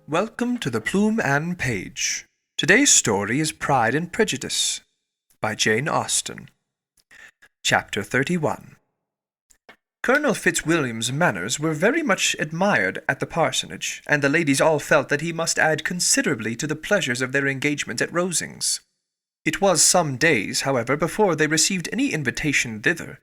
Welcome to the Plume and Page. Today's story is Pride and Prejudice by Jane Austen. Chapter 31. Colonel Fitzwilliam's manners were very much admired at the parsonage, and the ladies all felt that he must add considerably to the pleasures of their engagement at Rosings. It was some days, however, before they received any invitation thither,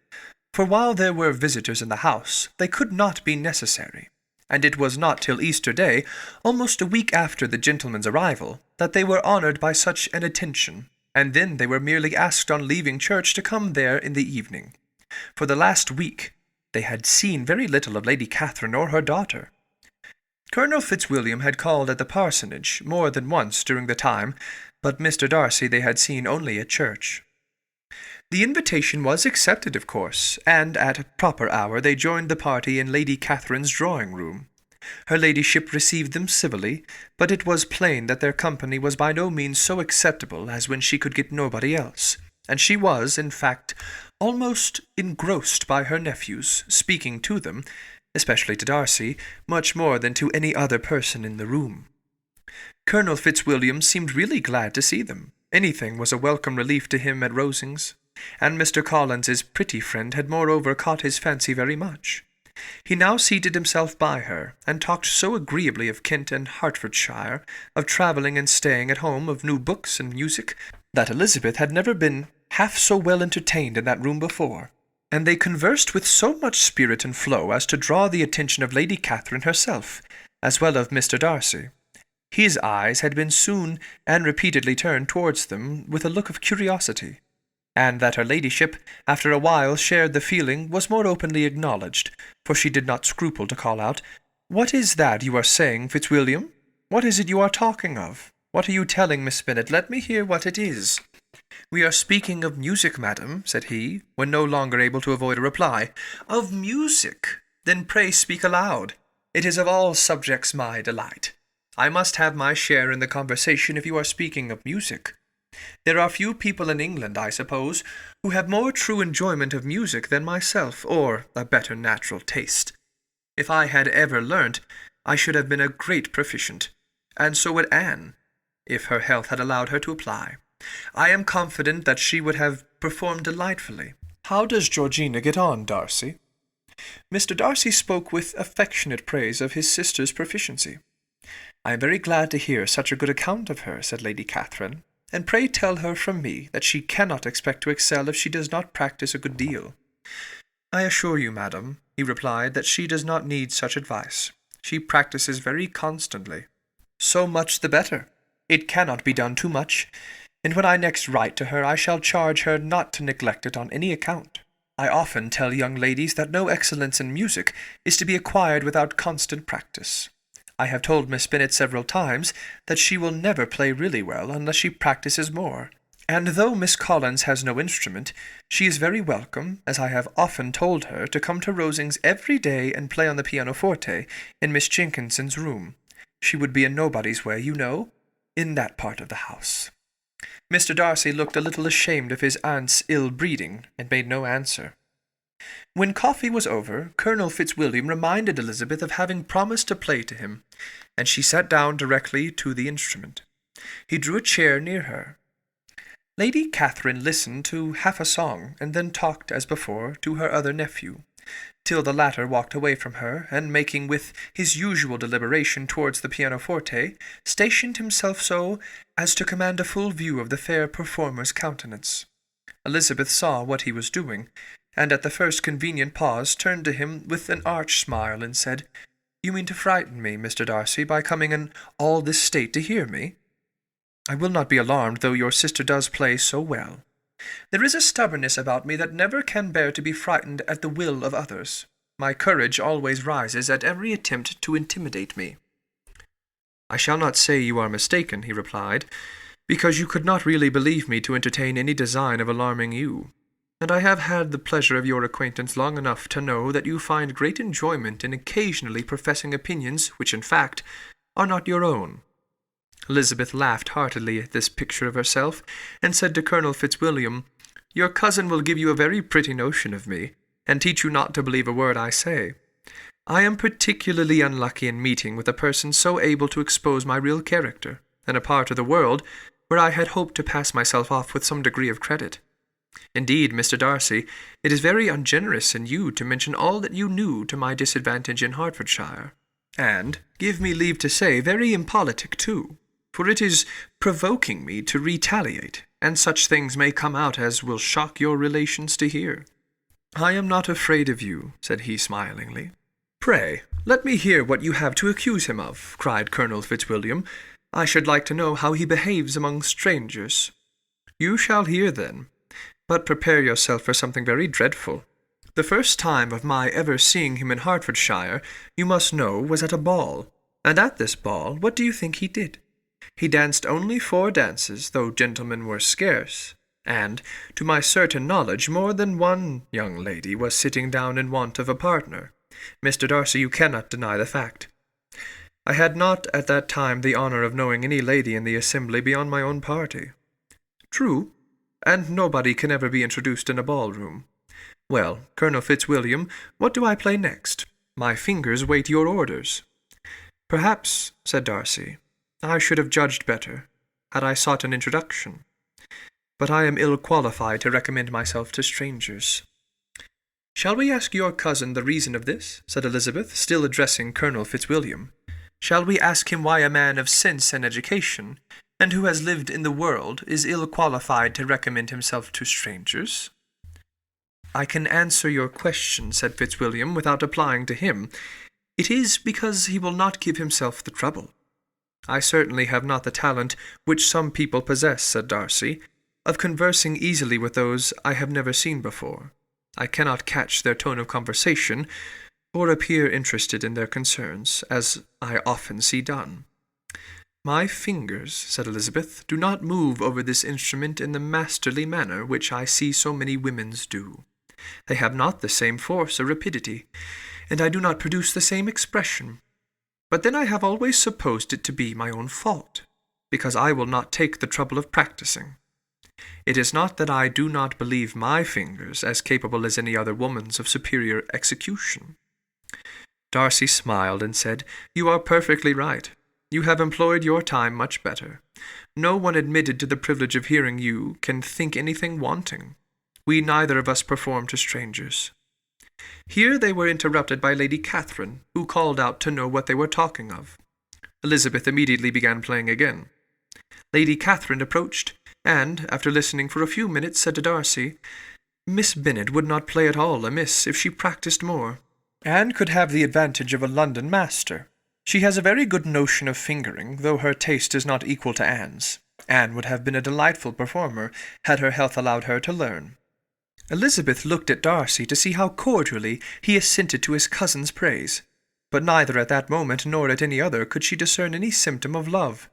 for while there were visitors in the house, they could not be necessary. And it was not till Easter Day, almost a week after the gentlemen's arrival, that they were honoured by such an attention, and then they were merely asked on leaving church to come there in the evening. For the last week they had seen very little of Lady Catherine or her daughter. Colonel Fitzwilliam had called at the parsonage more than once during the time, but Mr. Darcy they had seen only at church. The invitation was accepted, of course, and at a proper hour they joined the party in Lady Catherine's drawing-room. Her ladyship received them civilly, but it was plain that their company was by no means so acceptable as when she could get nobody else, and she was, in fact, almost engrossed by her nephews, speaking to them, especially to Darcy, much more than to any other person in the room. Colonel Fitzwilliam seemed really glad to see them. Anything was a welcome relief to him at Rosings, and Mr. Collins's pretty friend had moreover caught his fancy very much. He now seated himself by her, and talked so agreeably of Kent and Hertfordshire, of travelling and staying at home, of new books and music, that Elizabeth had never been half so well entertained in that room before, and they conversed with so much spirit and flow as to draw the attention of Lady Catherine herself, as well of Mr. Darcy. His eyes had been soon and repeatedly turned towards them with a look of curiosity, and that her ladyship, after a while, shared the feeling was more openly acknowledged, for she did not scruple to call out, "What is that you are saying, Fitzwilliam? What is it you are talking of? What are you telling Miss Bennet? Let me hear what it is." "We are speaking of music, madam," said he, when no longer able to avoid a reply. "Of music? Then pray speak aloud. It is of all subjects my delight. I must have my share in the conversation if you are speaking of music. There are few people in England, I suppose, who have more true enjoyment of music than myself, or a better natural taste. If I had ever learnt, I should have been a great proficient, and so would Anne, if her health had allowed her to apply. I am confident that she would have performed delightfully. How does Georgina get on, Darcy?" Mr. Darcy spoke with affectionate praise of his sister's proficiency. "I am very glad to hear such a good account of her," said Lady Catherine, "and pray tell her from me that she cannot expect to excel if she does not practice a good deal." "I assure you, madam," he replied, "that she does not need such advice. She practices very constantly." "So much the better. It cannot be done too much, and when I next write to her I shall charge her not to neglect it on any account. I often tell young ladies that no excellence in music is to be acquired without constant practice. I have told Miss Bennet several times that she will never play really well unless she practices more, and though Miss Collins has no instrument, she is very welcome, as I have often told her, to come to Rosings every day and play on the pianoforte in Miss Jenkinson's room. She would be in nobody's way, you know, in that part of the house." Mr. Darcy looked a little ashamed of his aunt's ill-breeding, and made no answer. When coffee was over, Colonel Fitzwilliam reminded Elizabeth of having promised to play to him, and she sat down directly to the instrument. He drew a chair near her. Lady Catherine listened to half a song, and then talked, as before, to her other nephew, till the latter walked away from her, and making with his usual deliberation towards the pianoforte, stationed himself so as to command a full view of the fair performer's countenance. Elizabeth saw what he was doing, and at the first convenient pause turned to him with an arch smile, and said, "You mean to frighten me, Mr. Darcy, by coming in all this state to hear me? I will not be alarmed, though your sister does play so well. There is a stubbornness about me that never can bear to be frightened at the will of others. My courage always rises at every attempt to intimidate me." "I shall not say you are mistaken," he replied, "because you could not really believe me to entertain any design of alarming you. And I have had the pleasure of your acquaintance long enough to know that you find great enjoyment in occasionally professing opinions which, in fact, are not your own." Elizabeth laughed heartily at this picture of herself, and said to Colonel Fitzwilliam, "Your cousin will give you a very pretty notion of me, and teach you not to believe a word I say. I am particularly unlucky in meeting with a person so able to expose my real character, in a part of the world where I had hoped to pass myself off with some degree of credit. Indeed, Mr. Darcy, it is very ungenerous in you to mention all that you knew to my disadvantage in Hertfordshire, and, give me leave to say, very impolitic too, for it is provoking me to retaliate, and such things may come out as will shock your relations to hear. I am not afraid of you, said he smilingly. Pray, let me hear what you have to accuse him of, cried Colonel Fitzwilliam. I should like to know how he behaves among strangers. You shall hear then, but prepare yourself for something very dreadful. The first time of my ever seeing him in Hertfordshire, you must know, was at a ball, and at this ball what do you think he did? He danced only 4 dances, though gentlemen were scarce, and, to my certain knowledge, more than one young lady was sitting down in want of a partner. Mr. Darcy, you cannot deny the fact. I had not at that time the honour of knowing any lady in the assembly beyond my own party. True, and nobody can ever be introduced in a ballroom. Well, Colonel Fitzwilliam, what do I play next? My fingers wait your orders. Perhaps, said Darcy, I should have judged better, had I sought an introduction. But I am ill qualified to recommend myself to strangers. Shall we ask your cousin the reason of this? Said Elizabeth, still addressing Colonel Fitzwilliam. Shall we ask him why a man of sense and education, and who has lived in the world, is ill qualified to recommend himself to strangers? I can answer your question, said Fitzwilliam, without applying to him. It is because he will not give himself the trouble. I certainly have not the talent which some people possess, said Darcy, of conversing easily with those I have never seen before. I cannot catch their tone of conversation, or appear interested in their concerns, as I often see done. My fingers, said Elizabeth, do not move over this instrument in the masterly manner which I see so many women's do. They have not the same force or rapidity, and I do not produce the same expression. But then I have always supposed it to be my own fault, because I will not take the trouble of practicing. It is not that I do not believe my fingers as capable as any other woman's of superior execution. Darcy smiled and said, You are perfectly right. You have employed your time much better. No one admitted to the privilege of hearing you can think anything wanting. We neither of us perform to strangers. Here they were interrupted by Lady Catherine, who called out to know what they were talking of. Elizabeth immediately began playing again. Lady Catherine approached, and, after listening for a few minutes, said to Darcy, Miss Bennet would not play at all amiss if she practised more, and could have the advantage of a London master. She has a very good notion of fingering, though her taste is not equal to Anne's. Anne would have been a delightful performer, had her health allowed her to learn. Elizabeth looked at Darcy to see how cordially he assented to his cousin's praise, but neither at that moment nor at any other could she discern any symptom of love,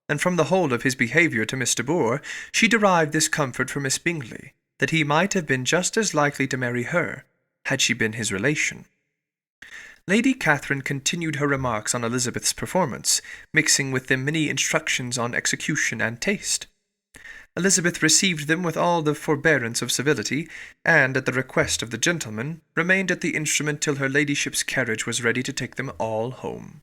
and from the whole of his behaviour to Miss de Bourgh she derived this comfort for Miss Bingley, that he might have been just as likely to marry her, had she been his relation. Lady Catherine continued her remarks on Elizabeth's performance, mixing with them many instructions on execution and taste. Elizabeth received them with all the forbearance of civility, and, at the request of the gentleman, remained at the instrument till her ladyship's carriage was ready to take them all home.